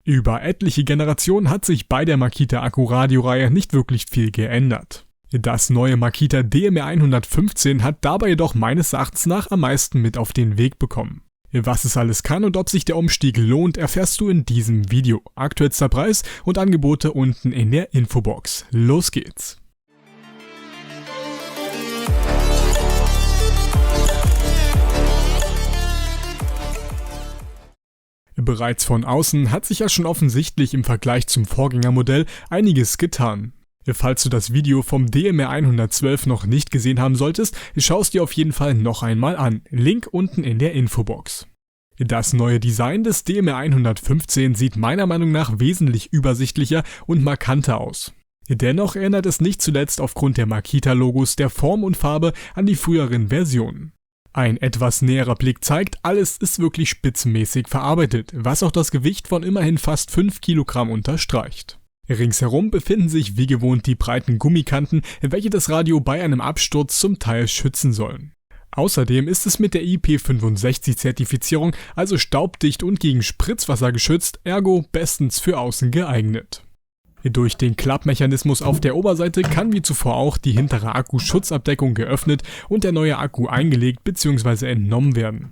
Über etliche Generationen hat sich bei der Makita Akku-Radio-Reihe nicht wirklich viel geändert. Das neue Makita DMR115 hat dabei jedoch meines Erachtens nach am meisten mit auf den Weg bekommen. Was es alles kann und ob sich der Umstieg lohnt, erfährst du in diesem Video. Aktuellster Preis und Angebote unten in der Infobox. Los geht's! Bereits von außen hat sich ja schon offensichtlich im Vergleich zum Vorgängermodell einiges getan. Falls du das Video vom DMR112 noch nicht gesehen haben solltest, schau es dir auf jeden Fall noch einmal an. Link unten in der Infobox. Das neue Design des DMR115 sieht meiner Meinung nach wesentlich übersichtlicher und markanter aus. Dennoch erinnert es nicht zuletzt aufgrund der Makita-Logos, der Form und Farbe an die früheren Versionen. Ein etwas näherer Blick zeigt, alles ist wirklich spitzenmäßig verarbeitet, was auch das Gewicht von immerhin fast 5 Kilogramm unterstreicht. Ringsherum befinden sich wie gewohnt die breiten Gummikanten, welche das Radio bei einem Absturz zum Teil schützen sollen. Außerdem ist es mit der IP65-Zertifizierung also staubdicht und gegen Spritzwasser geschützt, ergo bestens für außen geeignet. Durch den Klappmechanismus auf der Oberseite kann wie zuvor auch die hintere Akkuschutzabdeckung geöffnet und der neue Akku eingelegt bzw. entnommen werden.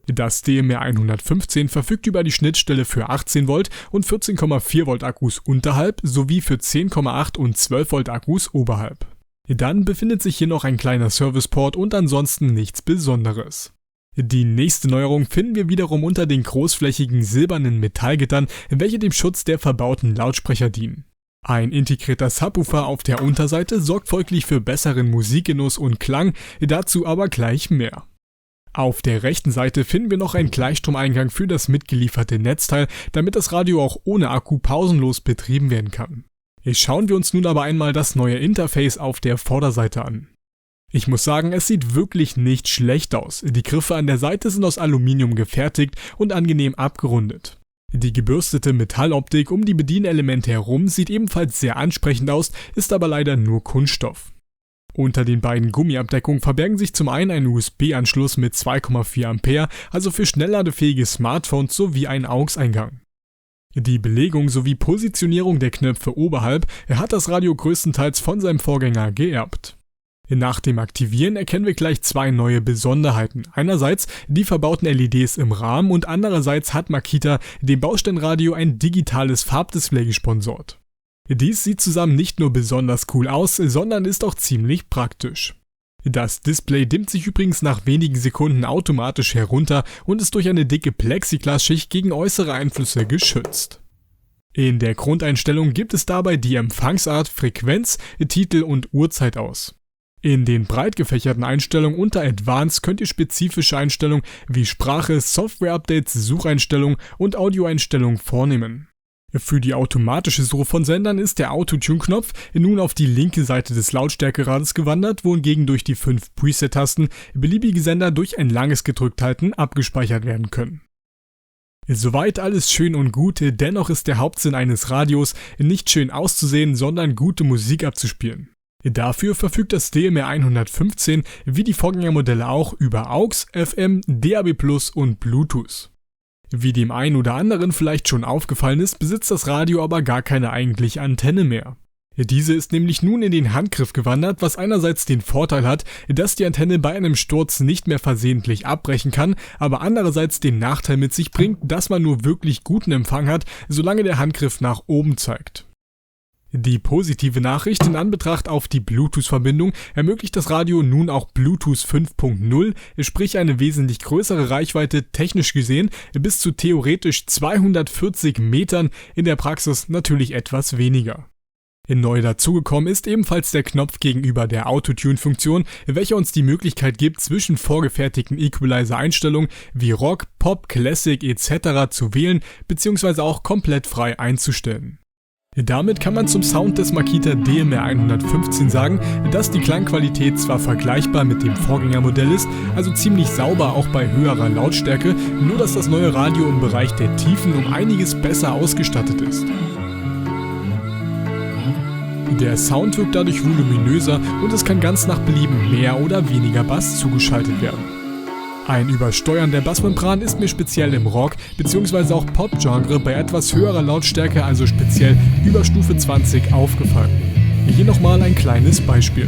Das DMR115 verfügt über die Schnittstelle für 18 Volt und 14,4 Volt Akkus unterhalb sowie für 10,8 und 12 Volt Akkus oberhalb. Dann befindet sich hier noch ein kleiner Serviceport und ansonsten nichts Besonderes. Die nächste Neuerung finden wir wiederum unter den großflächigen silbernen Metallgittern, welche dem Schutz der verbauten Lautsprecher dienen. Ein integrierter Subwoofer auf der Unterseite sorgt folglich für besseren Musikgenuss und Klang, dazu aber gleich mehr. Auf der rechten Seite finden wir noch einen Gleichstromeingang für das mitgelieferte Netzteil, damit das Radio auch ohne Akku pausenlos betrieben werden kann. Schauen wir uns nun aber einmal das neue Interface auf der Vorderseite an. Ich muss sagen, es sieht wirklich nicht schlecht aus. Die Griffe an der Seite sind aus Aluminium gefertigt und angenehm abgerundet. Die gebürstete Metalloptik um die Bedienelemente herum sieht ebenfalls sehr ansprechend aus, ist aber leider nur Kunststoff. Unter den beiden Gummiabdeckungen verbergen sich zum einen ein USB-Anschluss mit 2,4 Ampere, also für schnellladefähige Smartphones sowie ein AUX-Eingang. Die Belegung sowie Positionierung der Knöpfe oberhalb hat das Radio größtenteils von seinem Vorgänger geerbt. Nach dem Aktivieren erkennen wir gleich zwei neue Besonderheiten. Einerseits die verbauten LEDs im Rahmen und andererseits hat Makita dem Bausteinradio ein digitales Farbdisplay gesponsort. Dies sieht zusammen nicht nur besonders cool aus, sondern ist auch ziemlich praktisch. Das Display dimmt sich übrigens nach wenigen Sekunden automatisch herunter und ist durch eine dicke Plexiglasschicht gegen äußere Einflüsse geschützt. In der Grundeinstellung gibt es dabei die Empfangsart, Frequenz, Titel und Uhrzeit aus. In den breit gefächerten Einstellungen unter Advanced könnt ihr spezifische Einstellungen wie Sprache, Software-Updates, Sucheinstellungen und Audioeinstellungen vornehmen. Für die automatische Suche von Sendern ist der Autotune-Knopf nun auf die linke Seite des Lautstärkerades gewandert, wohingegen durch die 5 Preset-Tasten beliebige Sender durch ein langes Gedrückthalten abgespeichert werden können. Soweit alles schön und gut, dennoch ist der Hauptsinn eines Radios nicht schön auszusehen, sondern gute Musik abzuspielen. Dafür verfügt das DMR115 wie die Vorgängermodelle auch über AUX, FM, DAB+ und Bluetooth. Wie dem einen oder anderen vielleicht schon aufgefallen ist, besitzt das Radio aber gar keine eigentliche Antenne mehr. Diese ist nämlich nun in den Handgriff gewandert, was einerseits den Vorteil hat, dass die Antenne bei einem Sturz nicht mehr versehentlich abbrechen kann, aber andererseits den Nachteil mit sich bringt, dass man nur wirklich guten Empfang hat, solange der Handgriff nach oben zeigt. Die positive Nachricht in Anbetracht auf die Bluetooth-Verbindung ermöglicht das Radio nun auch Bluetooth 5.0, sprich eine wesentlich größere Reichweite, technisch gesehen bis zu theoretisch 240 Metern, in der Praxis natürlich etwas weniger. Neu dazugekommen ist ebenfalls der Knopf gegenüber der Autotune-Funktion, welcher uns die Möglichkeit gibt, zwischen vorgefertigten Equalizer-Einstellungen wie Rock, Pop, Classic etc. zu wählen bzw. auch komplett frei einzustellen. Damit kann man zum Sound des Makita DMR115 sagen, dass die Klangqualität zwar vergleichbar mit dem Vorgängermodell ist, also ziemlich sauber auch bei höherer Lautstärke, nur dass das neue Radio im Bereich der Tiefen um einiges besser ausgestattet ist. Der Sound wirkt dadurch voluminöser und es kann ganz nach Belieben mehr oder weniger Bass zugeschaltet werden. Ein Übersteuern der Bassmembran ist mir speziell im Rock- bzw. auch Pop-Genre bei etwas höherer Lautstärke, also speziell über Stufe 20, aufgefallen. Hier nochmal ein kleines Beispiel.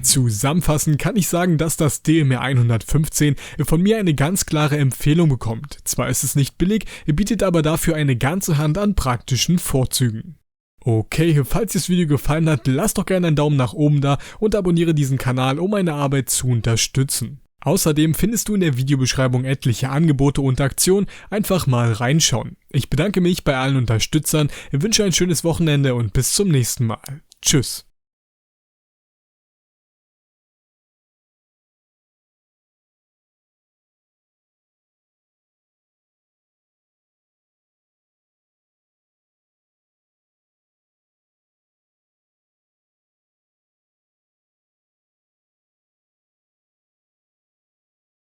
Zusammenfassend kann ich sagen, dass das DMR 115 von mir eine ganz klare Empfehlung bekommt. Zwar ist es nicht billig, bietet aber dafür eine ganze Hand an praktischen Vorzügen. Okay, falls dir das Video gefallen hat, lass doch gerne einen Daumen nach oben da und abonniere diesen Kanal, um meine Arbeit zu unterstützen. Außerdem findest du in der Videobeschreibung etliche Angebote und Aktionen, einfach mal reinschauen. Ich bedanke mich bei allen Unterstützern, wünsche ein schönes Wochenende und bis zum nächsten Mal. Tschüss.